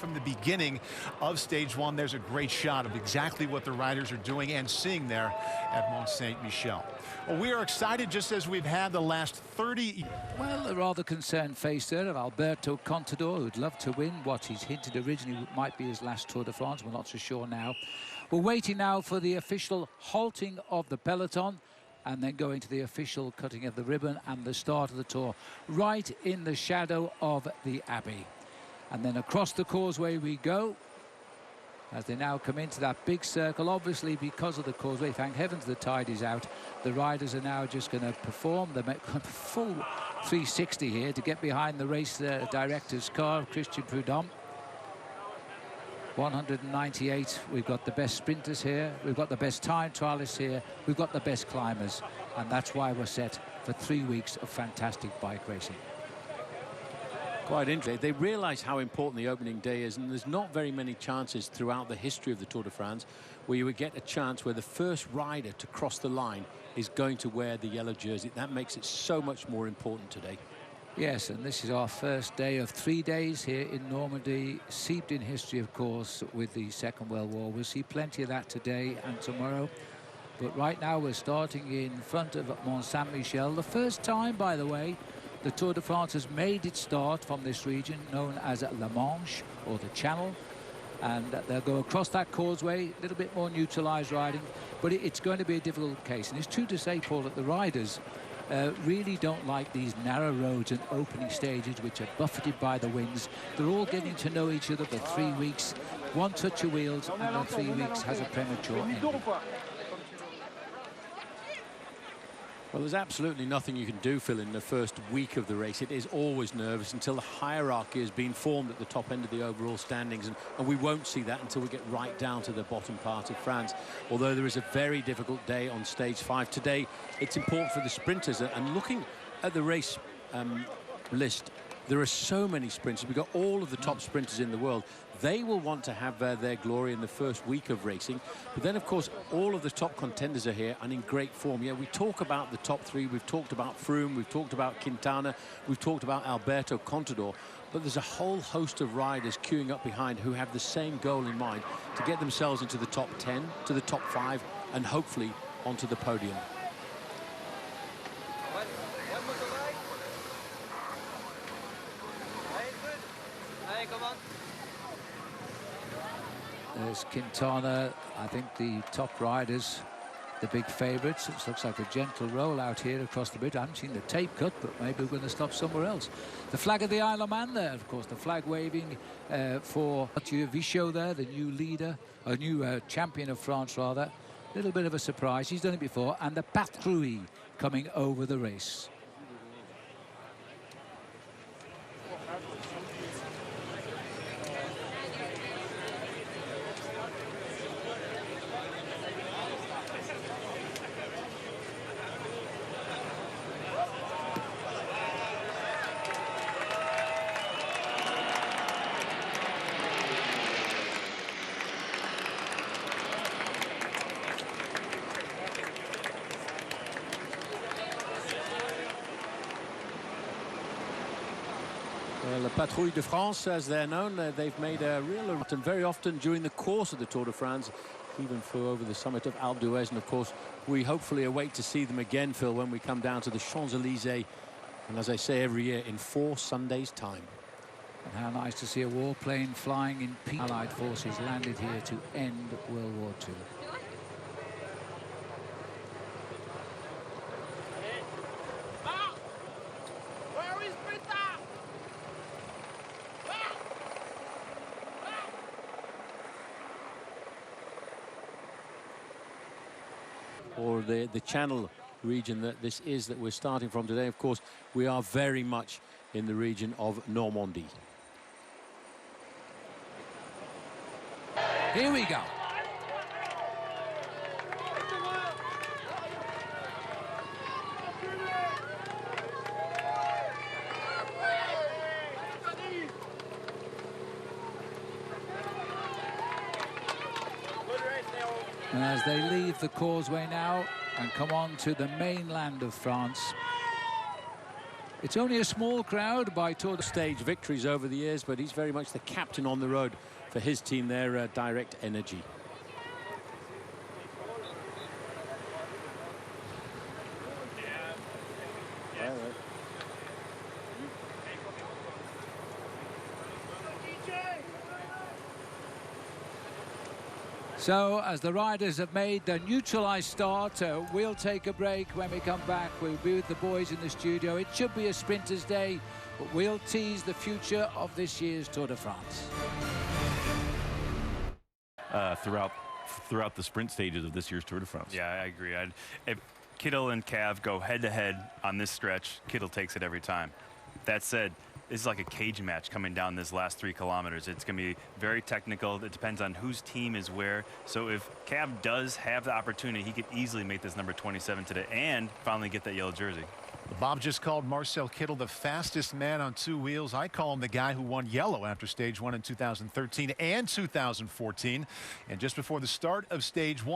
from the beginning of stage one. There's a great shot of exactly what the riders are doing and seeing there at Mont Saint Michel. Well, we are excited just as we've had the last 30. Well, a rather concerned face there of Alberto Contador, who'd love to win what he's hinted originally might be his last Tour de France. We're not so sure now. We're waiting now for the official halting of the peloton and then going to the official cutting of the ribbon and the start of the Tour, right in the shadow of the Abbey. And then across the causeway we go, as they now come into that big circle. Obviously, because of the causeway, thank heavens the tide is out. The riders are now just going to perform the full 360 here to get behind the race director's car, Christian Prudhomme. 198, we've got the best sprinters here, we've got the best time trialists here, we've got the best climbers, and that's why we're set for 3 weeks of fantastic bike racing. Quite interesting. They realise how important the opening day is, and there's not very many chances throughout the history of the Tour de France where you would get a chance where the first rider to cross the line is going to wear the yellow jersey. That makes it so much more important today. Yes, and this is our first day of 3 days here in Normandy, seeped in history, of course, with the Second World War. We'll see plenty of that today and tomorrow. But right now we're starting in front of Mont Saint Michel. The first time, by the way, the Tour de France has made its start from this region known as La Manche, or the Channel. And they'll go across that causeway, a little bit more neutralised riding. But it's going to be a difficult case. And it's true to say, Paul, that the riders really don't like these narrow roads and opening stages which are buffeted by the winds. They're all getting to know each other for 3 weeks. One touch of wheels and in 3 weeks has a premature ending. Well, there's absolutely nothing you can do, Phil, in the first week of the race. It is always nervous until the hierarchy has been formed at the top end of the overall standings, and we won't see that until we get right down to the bottom part of France. Although there is a very difficult day on stage 5 today, it's important for the sprinters. And looking at the race list, there are so many sprinters. We've got all of the top sprinters in the world. They will want to have their glory in the first week of racing. But then, of course, all of the top contenders are here and in great form. Yeah, we talk about the top 3. We've talked about Froome. We've talked about Quintana. We've talked about Alberto Contador. But there's a whole host of riders queuing up behind who have the same goal in mind, to get themselves into the top 10, to the top 5, and hopefully onto the podium. There's Quintana, I think the top riders, the big favourites. It looks like a gentle roll out here across the bridge. I haven't seen the tape cut, but maybe we're going to stop somewhere else. The flag of the Isle of Man there, of course, the flag waving for Mathieu Vichot there, the new leader, a new champion of France, rather. A little bit of a surprise. He's done it before. And the Patrouille coming over the race. Well, the Patrouille de France, as they're known, they've made a real and very often during the course of the Tour de France, even flew over the summit of Alpe d'Huez. And of course, we hopefully await to see them again, Phil, when we come down to the Champs-Élysées. And as I say every year, in 4 Sundays' time. And how nice to see a warplane flying in peace. Allied forces landed here to end World War II. Or the Channel region that this is that we're starting from today. Of course, we are very much in the region of Normandy. Here we go. And as they leave the causeway now and come on to the mainland of France, It's only a small crowd by Tour de Stage victories over the years, but he's very much the captain on the road for his team there, Direct Energy. So, as the riders have made the neutralised start, we'll take a break. When we come back, we'll be with the boys in the studio. It should be a sprinter's day, but we'll tease the future of this year's Tour de France. Throughout the sprint stages of this year's Tour de France. Yeah, I agree. If Kittel and Cav go head-to-head on this stretch, Kittel takes it every time. That said, this is like a cage match coming down this last 3 kilometers. It's going to be very technical. It depends on whose team is where. So if Cav does have the opportunity, he could easily make this number 27 today and finally get that yellow jersey. Bob just called Marcel Kittel the fastest man on 2 wheels. I call him the guy who won yellow after stage 1 in 2013 and 2014. And just before the start of stage 1,